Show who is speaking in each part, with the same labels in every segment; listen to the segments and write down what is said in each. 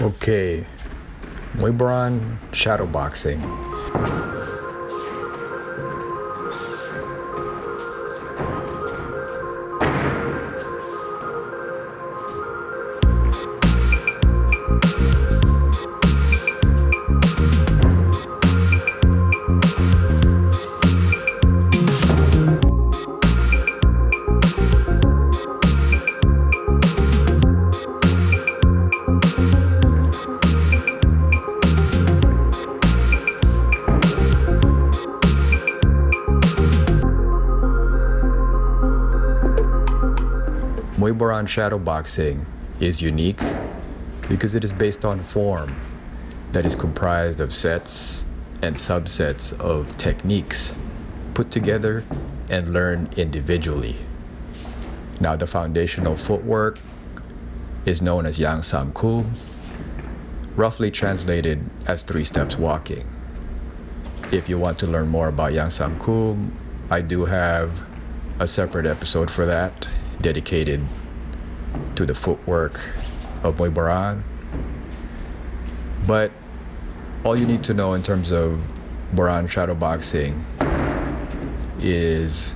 Speaker 1: Okay, Muay Boran shadow boxing. Muay Boran shadow boxing is unique because it is based on form that is comprised of sets and subsets of techniques put together and learned individually. Now, the foundational footwork is known as Yang Sam Kum, roughly translated as 3 steps walking. If you want to learn more about Yang Sam Kum, I do have a separate episode for that, dedicated to the footwork of Muay Boran. But all you need to know in terms of Boran shadow boxing is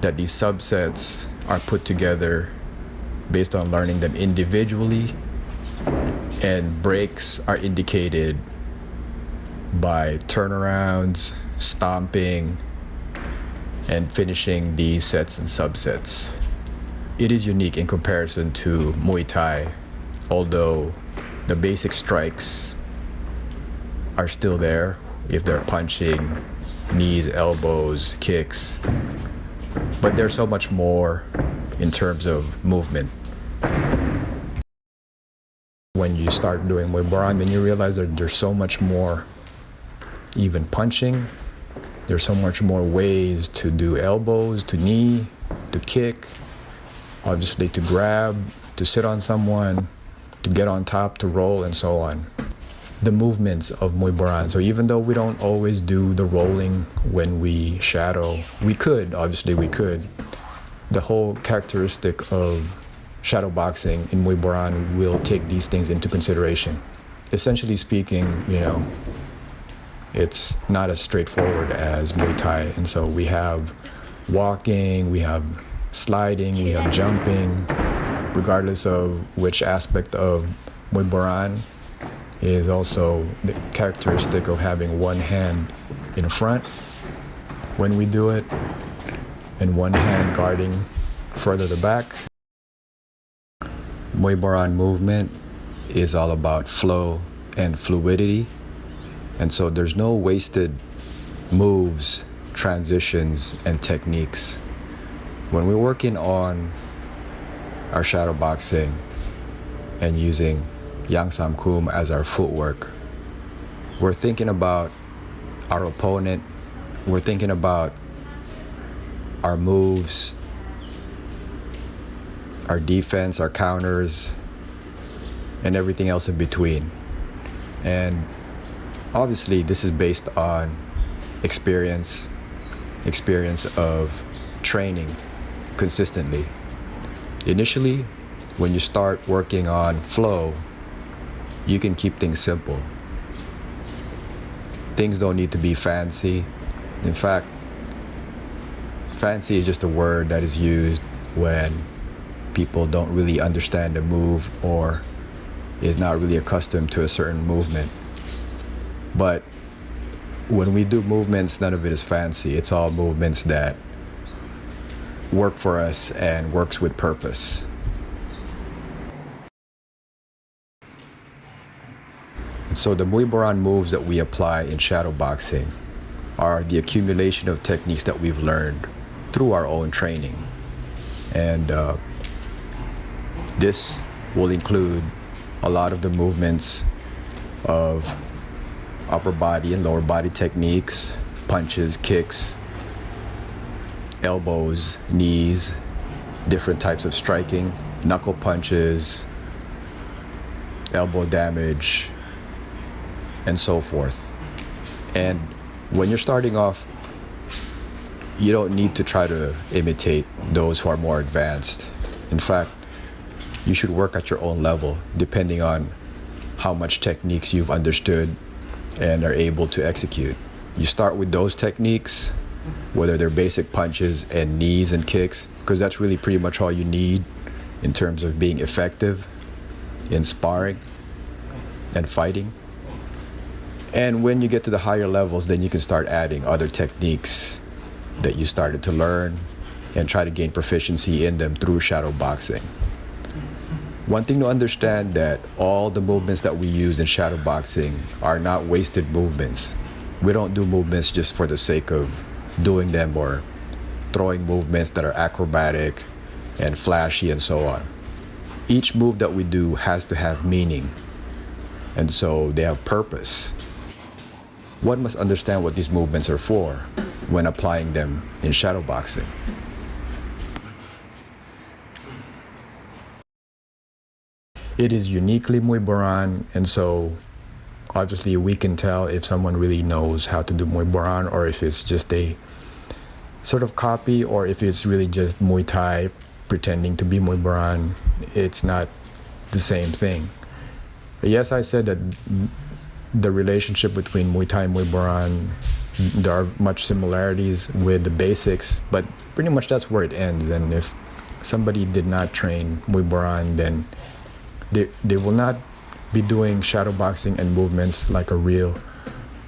Speaker 1: that these subsets are put together based on learning them individually, and breaks are indicated by turnarounds, stomping, and finishing these sets and subsets. It is unique in comparison to Muay Thai, although the basic strikes are still there if they're punching, knees, elbows, kicks, but there's so much more in terms of movement. When you start doing Muay Boran, then you realize that there's so much more, even punching. There's so much more ways to do elbows, to knee, to kick, obviously to grab, to sit on someone, to get on top, to roll, and so on. The movements of Muay Boran. So even though we don't always do the rolling when we shadow, we could. The whole characteristic of shadow boxing in Muay Boran will take these things into consideration. Essentially speaking, it's not as straightforward as Muay Thai. And so we have walking, we have sliding, we have jumping, regardless of which aspect of Muay Boran is also the characteristic of having one hand in front when we do it, and one hand guarding further the back. Muay Boran movement is all about flow and fluidity, and so there's no wasted moves, transitions, and techniques. When we're working on our shadow boxing and using Yang Sam Kum as our footwork, we're thinking about our opponent, we're thinking about our moves, our defense, our counters, and everything else in between. And obviously this is based on experience of training consistently. Initially, when you start working on flow, you can keep things simple. Things don't need to be fancy. In fact, fancy is just a word that is used when people don't really understand the move or is not really accustomed to a certain movement. But when we do movements, none of it is fancy. It's all movements that work for us and works with purpose. And so the Muay Boran moves that we apply in shadow boxing are the accumulation of techniques that we've learned through our own training. And this will include a lot of the movements of upper body and lower body techniques, punches, kicks, elbows, knees, different types of striking, knuckle punches, elbow damage, and so forth. And when you're starting off, you don't need to try to imitate those who are more advanced. In fact, you should work at your own level, depending on how much techniques you've understood and are able to execute. You start with those techniques, whether they're basic punches and knees and kicks, because that's really pretty much all you need in terms of being effective in sparring and fighting. And when you get to the higher levels, then you can start adding other techniques that you started to learn and try to gain proficiency in them through shadow boxing. One thing to understand, that all the movements that we use in shadow boxing are not wasted movements. We don't do movements just for the sake of doing them or throwing movements that are acrobatic and flashy and so on. Each move that we do has to have meaning, and so they have purpose. One must understand what these movements are for when applying them in shadow boxing. It is uniquely Muay Boran, and so obviously we can tell if someone really knows how to do Muay Boran, or if it's just a sort of copy, or if it's really just Muay Thai pretending to be Muay Boran. It's not the same thing. Yes, I said that the relationship between Muay Thai and Muay Boran, there are much similarities with the basics, but pretty much that's where it ends. And if somebody did not train Muay Boran, then they will not be doing shadow boxing and movements like a real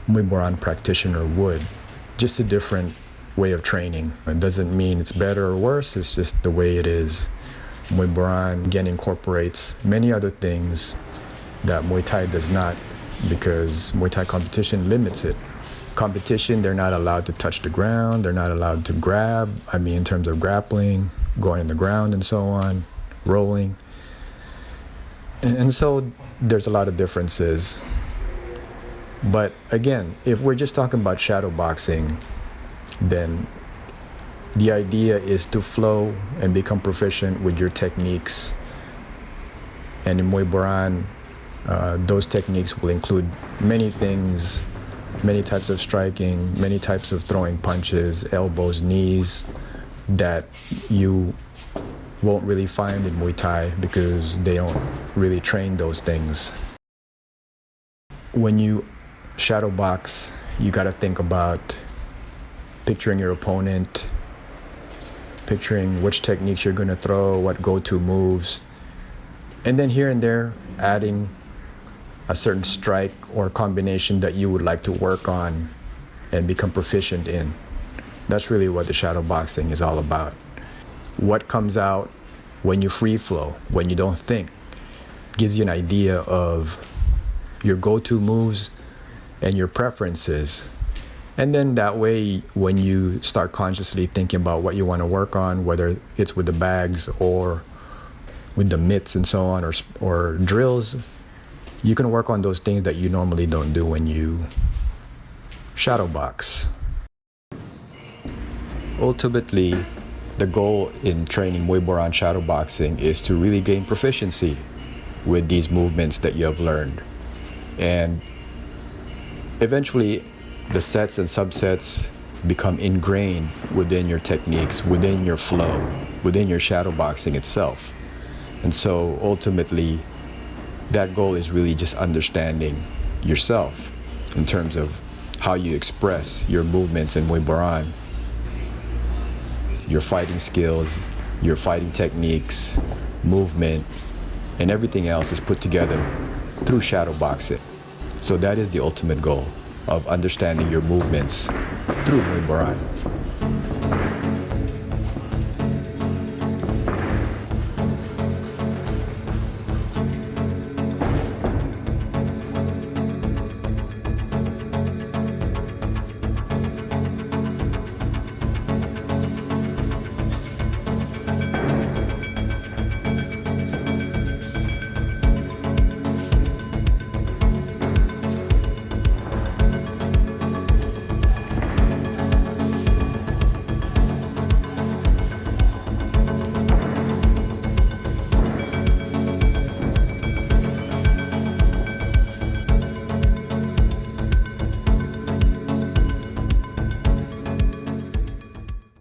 Speaker 1: Muay Boran practitioner would. Just a different way of training. It doesn't mean it's better or worse, it's just the way it is. Muay Boran again incorporates many other things that Muay Thai does not, because Muay Thai competition limits it. Competition, they're not allowed to touch the ground, they're not allowed to grab, in terms of grappling, going on the ground and so on, rolling. And so there's a lot of differences. But again, if we're just talking about shadow boxing, then the idea is to flow and become proficient with your techniques. And in Muay Boran, those techniques will include many things, many types of striking, many types of throwing punches, elbows, knees, that you won't really find in Muay Thai because they don't really train those things. When you shadow box, you got to think about picturing your opponent, picturing which techniques you're going to throw, what go-to moves, and then here and there adding a certain strike or combination that you would like to work on and become proficient in. That's really what the shadow boxing is all about. What comes out when you free flow, when you don't think, gives you an idea of your go-to moves and your preferences. And then that way, when you start consciously thinking about what you want to work on, whether it's with the bags or with the mitts and so on, or drills, you can work on those things that you normally don't do when you shadow box. Ultimately, the goal in training Muay Boran shadow boxing is to really gain proficiency with these movements that you have learned. And eventually, the sets and subsets become ingrained within your techniques, within your flow, within your shadow boxing itself. And so ultimately, that goal is really just understanding yourself in terms of how you express your movements in Muay Boran, your fighting skills, your fighting techniques, movement, and everything else is put together through shadow boxing. So that is the ultimate goal of understanding your movements through Muay Boran.